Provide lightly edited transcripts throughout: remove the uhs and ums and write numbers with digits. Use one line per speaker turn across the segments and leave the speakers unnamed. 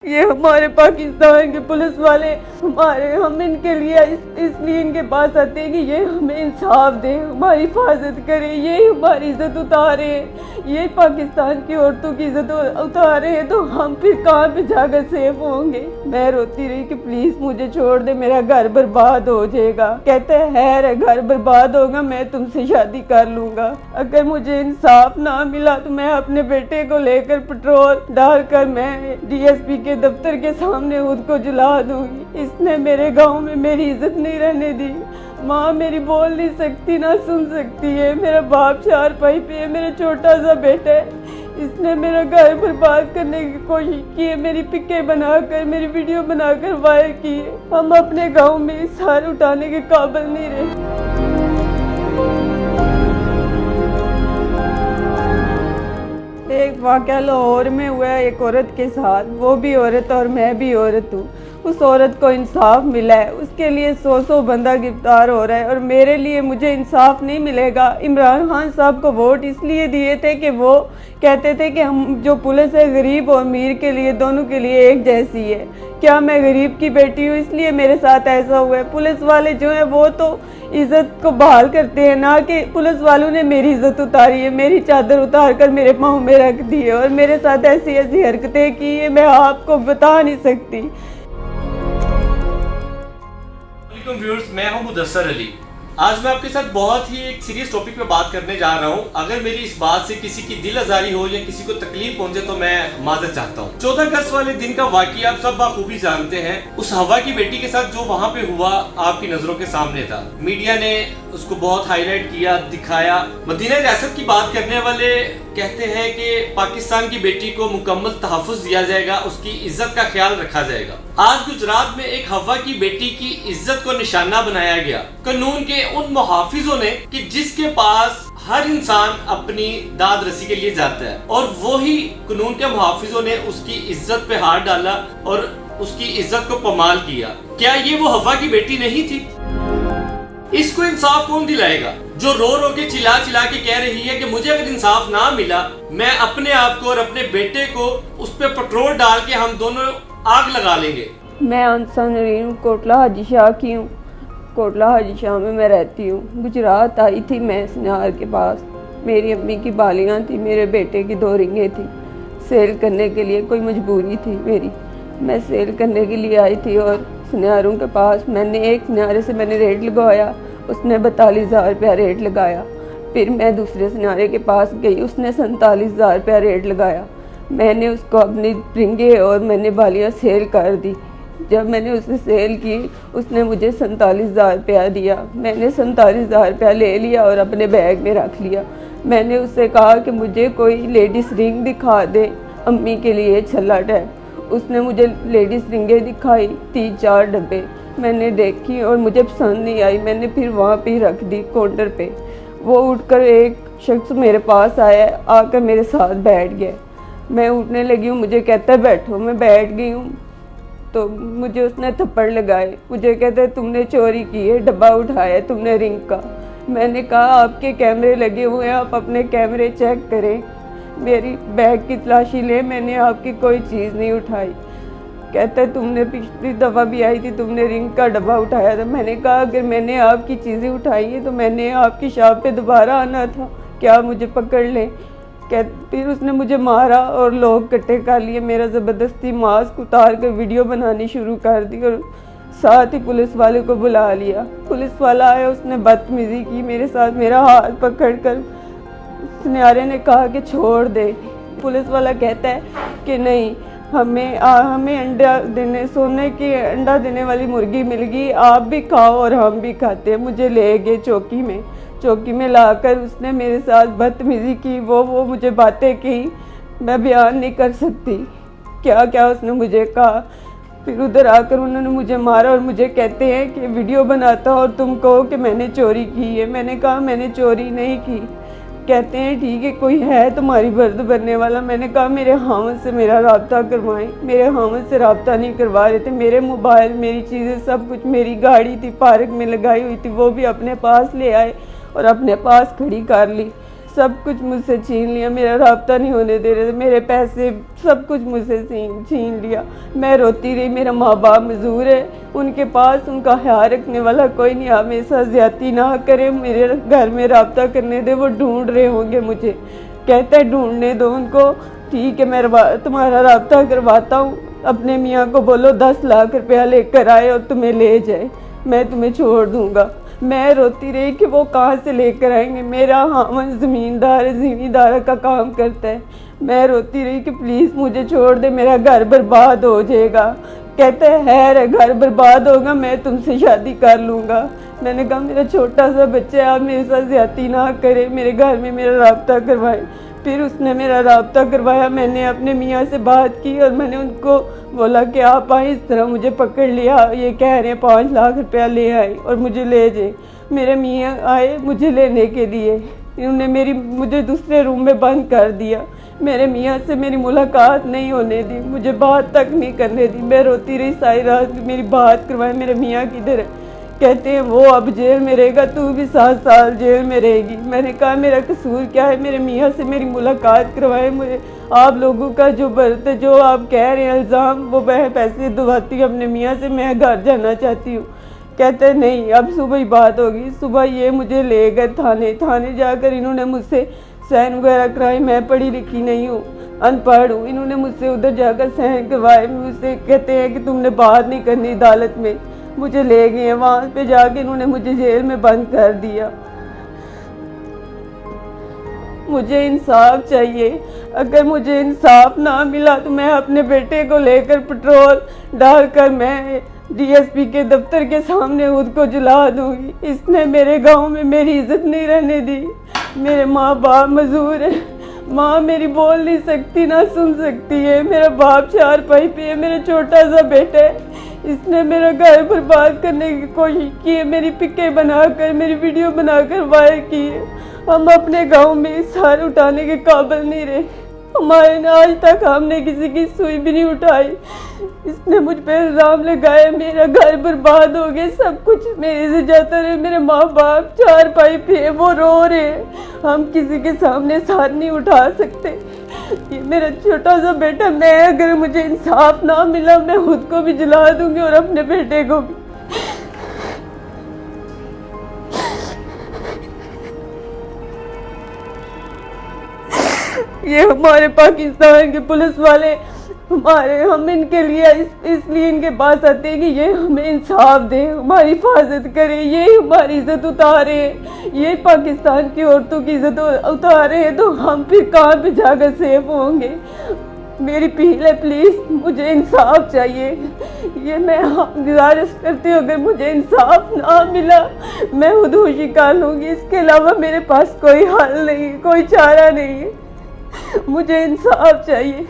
ये हमारे पाकिस्तान के पुलिस वाले हम इनके लिए इसलिए इनके पास आते हैं कि ये हमें इंसाफ दे, हमारी हिफाजत करे, ये हमारी इज्जत उतारे, ये पाकिस्तान की औरतों की इज्जत उतारे तो हम फिर कहाँ पे जाकर सेफ होंगे। मैं रोती रही कि प्लीज मुझे छोड़ दे, मेरा घर बर्बाद हो जाएगा। कहते है घर बर्बाद होगा, मैं तुमसे शादी कर लूंगा। अगर मुझे इंसाफ ना मिला तो मैं अपने बेटे को लेकर पेट्रोल डालकर मैं DSP के दफ्तर के सामने खुद को जला दूंगी। इसने मेरे गांव में मेरी इज्जत नहीं रहने दी। माँ मेरी बोल नहीं सकती, ना सुन सकती है। मेरा बाप चारपाई पे है, मेरा छोटा सा बेटा है। इसने मेरा घर बर्बाद करने की कोशिश की है, मेरी पिकें बनाकर, मेरी वीडियो बनाकर वायरल की है। हम अपने गांव में सर उठाने के काबिल नहीं रहे। एक वाक़या लाहौर में हुआ है एक औरत के साथ, वो भी औरत और मैं भी औरत हूँ। उस औरत को इंसाफ मिला है, उसके लिए 100 बंदा गिरफ्तार हो रहा है और मेरे लिए मुझे इंसाफ नहीं मिलेगा। इमरान खान साहब को वोट इसलिए दिए थे कि वो कहते थे कि हम जो पुलिस है गरीब और अमीर के लिए दोनों के लिए एक जैसी है। क्या मैं गरीब की बेटी हूँ इसलिए मेरे साथ ऐसा हुआ है? पुलिस वाले जो है वो तो इज्जत को बहाल करते हैं, ना कि पुलिस वालों ने मेरी इज्जत उतारी है, मेरी चादर उतार कर मेरे पाँव में रख दी है और मेरे साथ ऐसी ऐसी हरकतें की है मैं आपको बता नहीं सकती।
व्यूअर्स, मैं हूं मुदस्सर अली। आज मैं आपके साथ बहुत ही एक सीरियस टॉपिक पे बात करने जा रहा हूं। अगर मेरी इस बात से किसी की दिल आजारी हो या किसी को तकलीफ पहुंचे तो मैं माजरत चाहता हूं। 14 अगस्त वाले दिन का वाकया आप सब बखूबी जानते हैं। उस हवा की बेटी के साथ जो वहां पे हुआ आपकी नजरों के सामने था। मीडिया ने उसको बहुत हाईलाइट किया, दिखाया। मदीना रियासत की बात करने वाले कहते हैं कि पाकिस्तान की बेटी को मुकम्मल तहफ़्फ़ुज़ दिया जाएगा, उसकी इज्जत का ख्याल रखा जाएगा। आज गुजरात में एक हवा की बेटी की इज्जत को निशाना बनाया गया कानून के उन मुहाफिजों ने कि जिसके पास हर इंसान अपनी दाद रसी के लिए जाता है, और वो ही कानून के मुहाफिजों ने उसकी इज्जत पे हाथ डाला और उसकी इज्जत को पमाल किया। क्या ये वो हवा की बेटी नहीं थी? इसको इंसाफ कौन दिलाएगा जो रो रो के चिल्ला चिल्ला के कह रही है कि मुझे अगर इंसाफ ना मिला मैं अपने आप को और अपने बेटे को उस पे पेट्रोल डाल के हम दोनों आग लगा लेंगे।
मैं अंसा नरीन कोटला हाजी शाह की हूँ। कोटला हाजी शाह में मैं रहती हूँ। गुजरात आई थी मैं सनार के पास। मेरी अम्मी की बालियाँ थी, मेरे बेटे की 2 रिंगें थी सेल करने के लिए। कोई मजबूरी थी मेरी, मैं सेल करने के लिए आई थी और सुनारों के पास मैंने एक सुनारे से मैंने रेट लगवाया, उसने 42,000 रुपया रेट लगाया। फिर मैं दूसरे सुनारे के पास गई, उसने 47,000 रुपया रेट लगाया। मैंने उसको अपनी रिंगे और मैंने बालियाँ सेल कर दी। जब मैंने उसे सेल की उसने मुझे 47,000 रुपया दिया। मैंने 47,000 रुपया ले लिया और अपने बैग में रख लिया। मैंने उससे कहा कि मुझे कोई लेडीज़ रिंग दिखा दे अम्मी के लिए छल्ला टाइप। उसने मुझे लेडीज़ रिंगें दिखाई 3-4 डब्बे। मैंने देखी और मुझे पसंद नहीं आई। मैंने फिर वहाँ पे रख दी काउंटर पे। वो उठकर एक शख्स मेरे पास आया, आकर मेरे साथ बैठ गया। मैं उठने लगी हूँ, मुझे कहता है बैठो। मैं बैठ गई हूँ तो मुझे उसने थप्पड़ लगाए। मुझे कहता है तुमने चोरी की है, डब्बा उठाया तुमने रिंग का। मैंने कहा आपके कैमरे लगे हुए हैं, आप अपने कैमरे चेक करें, मेरी बैग की तलाशी ले, मैंने आपकी कोई चीज़ नहीं उठाई। कहता है तुमने पिछली दफ़ा भी आई थी, तुमने रिंग का डब्बा उठाया था। मैंने कहा अगर मैंने आपकी चीज़ें उठाई हैं तो मैंने आपकी शॉप पे दोबारा आना था, क्या मुझे पकड़ लें? फिर उसने मुझे मारा और लोग इकट्ठे कर लिए। मेरा ज़बरदस्ती मास्क उतार कर वीडियो बनानी शुरू कर दी और साथ ही पुलिस वाले को बुला लिया। पुलिस वाला आया, उसने बदतमीज़ी की मेरे साथ, मेरा हाथ पकड़ कर सुनारे ने कहा कि छोड़ दे। पुलिस वाला कहता है कि नहीं, हमें अंडा देने सोने की अंडा देने वाली मुर्गी मिल गई, आप भी खाओ और हम भी खाते हैं। मुझे ले गए चौकी में लाकर उसने मेरे साथ बदतमीज़ी की। वो मुझे बातें की, मैं बयान नहीं कर सकती क्या क्या उसने मुझे कहा। फिर उधर आकर उन्होंने मुझे मारा और मुझे कहते हैं कि वीडियो बनाता और तुम कहो कि मैंने चोरी की है। मैंने कहा मैंने चोरी नहीं की। कहते हैं ठीक है, कोई है तुम्हारी वर्द बनने वाला? मैंने कहा मेरे हामद से मेरा रब्ता करवाएं। मेरे हामद से रब्ता नहीं करवा रहे थे। मेरे मोबाइल, मेरी चीज़ें, सब कुछ, मेरी गाड़ी थी पार्क में लगाई हुई थी, वो भी अपने पास ले आए और अपने पास खड़ी कर ली। सब कुछ मुझसे छीन लिया, मेरा राब्ता नहीं होने दे रहे थे, मेरे पैसे सब कुछ मुझसे छीन लिया। मैं रोती रही, मेरा माँ बाप मजदूर है, उनके पास उनका ख्याल रखने वाला कोई नहीं, आप मेरे साथ ज्यादती ना करें, मेरे घर में राब्ता करने दे, वो ढूंढ रहे होंगे मुझे। कहता है ढूंढने दो उनको, ठीक है मैं तुम्हारा राब्ता करवाता हूँ, अपने मियाँ को बोलो 10 लाख रुपया लेकर आए और तुम्हें ले जाए, मैं तुम्हें छोड़ दूँगा। मैं रोती रही कि वो कहाँ से लेकर आएंगे, मेरा हामन ज़मींदार है, ज़मींदार का काम करता है। मैं रोती रही कि प्लीज़ मुझे छोड़ दे, मेरा घर बर्बाद हो जाएगा। कहता है घर बर्बाद होगा, मैं तुमसे शादी कर लूँगा। मैंने कहा मेरा छोटा सा बच्चा है, आप मेरे साथ ज्यादती ना करें, मेरे घर में मेरा राब्ता करवाएं। फिर उसने मेरा राब्ता करवाया, मैंने अपने मियाँ से बात की और मैंने उनको बोला कि आप आए, इस तरह मुझे पकड़ लिया, ये कह रहे हैं 5 लाख रुपया ले आए और मुझे ले जाए। मेरे मियाँ आए मुझे लेने के लिए, इन्होंने मुझे दूसरे रूम में बंद कर दिया, मेरे मियाँ से मेरी मुलाकात नहीं होने दी, मुझे बात तक नहीं करने दी। मैं रोती रही सारी रात, मेरी बात करवाए, मेरे मियाँ किधर है? कहते हैं वो अब जेल में रहेगा, तू भी 7 साल जेल में रहेगी। मैंने कहा मेरा कसूर क्या है, मेरे मियाँ से मेरी मुलाकात करवाए, मुझे आप लोगों का जो बर्त है, जो आप कह रहे हैं इल्ज़ाम, वो मैं पैसे दिलवाती हूँ अपने मियाँ से, मैं घर जाना चाहती हूँ। कहते हैं नहीं, अब सुबह ही बात होगी। सुबह ये मुझे ले गए थाने जाकर इन्होंने मुझसे साइन वगैरह कराए। मैं पढ़ी लिखी नहीं हूँ, अनपढ़ हूँ, इन्होंने मुझसे उधर जाकर साइन करवाए। मुझसे कहते हैं कि तुमने बात नहीं करनी अदालत में, मुझे ले गए हैं, वहाँ पे जाके इन्होंने मुझे जेल में बंद कर दिया। मुझे इंसाफ चाहिए, अगर मुझे इंसाफ ना मिला तो मैं अपने बेटे को लेकर पेट्रोल डालकर मैं डीएसपी के दफ्तर के सामने खुद को जला दूंगी। इसने मेरे गांव में मेरी इज्जत नहीं रहने दी। मेरे माँ बाप मजदूर है, माँ मेरी बोल नहीं सकती ना सुन सकती है, मेरा बाप 4 पाई पे है, मेरा छोटा सा बेटा है। इसने मेरा घर बर्बाद करने की कोशिश की है, मेरी पिकें बनाकर, मेरी वीडियो बनाकर वायरल की है। हम अपने गांव में सर उठाने के काबिल नहीं रहे, हमारे आज तक हमने किसी की सुई भी नहीं उठाई। इसने मुझ पे इल्जाम लगाया, मेरा घर बर्बाद हो गया, सब कुछ मेरे से जाता रहे। मेरे माँ बाप 4 भाई पे, वो रो रहे, हम किसी के सामने साथ नहीं उठा सकते। ये मेरा छोटा सा बेटा, मैं अगर मुझे इंसाफ ना मिला मैं खुद को भी जला दूंगी और अपने बेटे को भी। ये हमारे पाकिस्तान के पुलिस वाले हम इनके लिए इसलिए इनके पास आते हैं कि ये हमें इंसाफ दे, हमारी हिफाजत करे, ये हमारी इज्जत उतारे, ये पाकिस्तान की औरतों की इज्जत उतारे, तो हम फिर कहाँ पे जाकर सेफ होंगे। मेरी अपील है, प्लीज़ मुझे इंसाफ चाहिए। ये मैं गुजारिश करती हूँ, अगर मुझे इंसाफ ना मिला मैं खुदकुशी कर लूँगी, इसके अलावा मेरे पास कोई हल नहीं, कोई चारा नहीं है। मुझे इंसाफ चाहिए।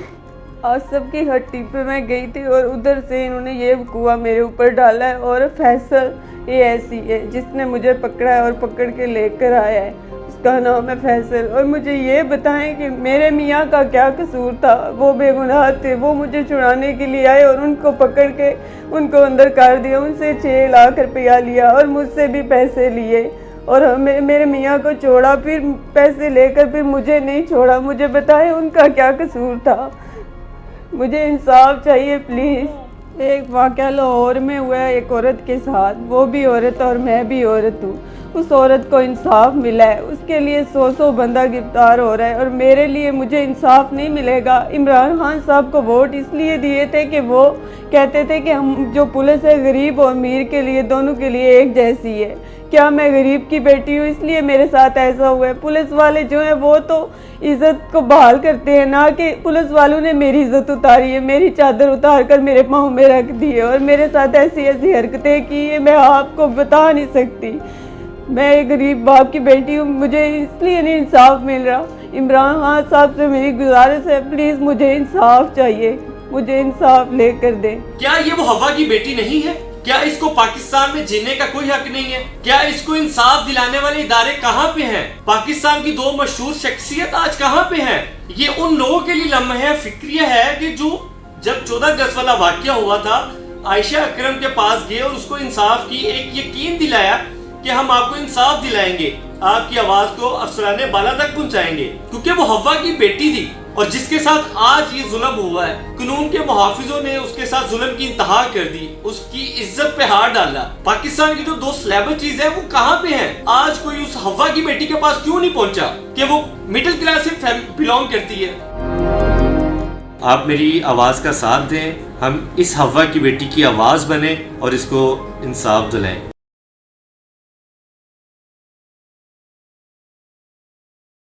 आज सबकी हट्टी पे मैं गई थी और उधर से इन्होंने ये कुआ मेरे ऊपर डाला है और फैसल ये ऐसी है जिसने मुझे पकड़ा है और पकड़ के लेकर आया है, उसका नाम है फैसल। और मुझे ये बताएं कि मेरे मियाँ का क्या कसूर था, वो बेगुनाह थे, वो मुझे छुड़ाने के लिए आए और उनको पकड़ के उनको अंदर कर दिया, उनसे 6 लाख रुपया लिया और मुझसे भी पैसे लिए और मेरे मियाँ को छोड़ा, फिर पैसे लेकर फिर मुझे नहीं छोड़ा। मुझे बताएं उनका क्या कसूर था, मुझे इंसाफ चाहिए प्लीज़। एक वाक़या लाहौर में हुआ है एक औरत के साथ, वो भी औरत और मैं भी औरत हूँ। उस औरत को इंसाफ मिला है, उसके लिए 100 बंदा गिरफ्तार हो रहा है और मेरे लिए मुझे इंसाफ नहीं मिलेगा। इमरान खान साहब को वोट इसलिए दिए थे कि वो कहते थे कि हम जो पुलिस है गरीब और अमीर के लिए दोनों के लिए एक जैसी है। क्या मैं गरीब की बेटी हूँ इसलिए मेरे साथ ऐसा हुआ है? पुलिस वाले जो हैं वो तो इज़्ज़त को बहाल करते हैं, ना कि पुलिस वालों ने मेरी इज़्ज़त उतारी है, मेरी चादर उतार कर मेरे पाँव में रख दी है और मेरे साथ ऐसी ऐसी हरकतें की है मैं आपको बता नहीं सकती। मैं एक गरीब बाप की बेटी हूँ, मुझे इसलिए नहीं इंसाफ मिल रहा। इमरान खान साहब से मेरी गुजारिश है, प्लीज़ मुझे इंसाफ चाहिए, मुझे इंसाफ लेकर दें।
क्या ये वो हवा की बेटी नहीं है? क्या इसको पाकिस्तान में जीने का कोई हक नहीं है? क्या इसको इंसाफ दिलाने वाले इदारे कहाँ पे हैं? पाकिस्तान की 2 मशहूर शख्सियत आज कहाँ पे हैं? ये उन लोगों के लिए लम्हा फिक्रिया है कि जो जब 14 अगस्त वाला वाकया हुआ था, आयशा अकरम के पास गए और उसको इंसाफ की एक यकीन दिलाया कि हम आपको इंसाफ दिलाएंगे, आपकी आवाज को अफसराने बाला तक पहुंचाएंगे, क्योंकि वो हव्वा की बेटी थी और जिसके साथ आज ये जुल्म हुआ है, कानून के मुहाफिजों ने उसके साथ जुल्म की इंतहा कर दी, उसकी इज्जत पे हाथ डाला। पाकिस्तान की जो दो स्लैबल चीज है वो कहाँ पे है? आज कोई उस हव्वा की बेटी के पास क्यों नहीं पहुंचा कि वो मिडिल क्लास से बिलोंग करती है? आप मेरी आवाज का साथ दें, हम इस हव्वा की बेटी की आवाज बने और इसको इंसाफ दिलाएं।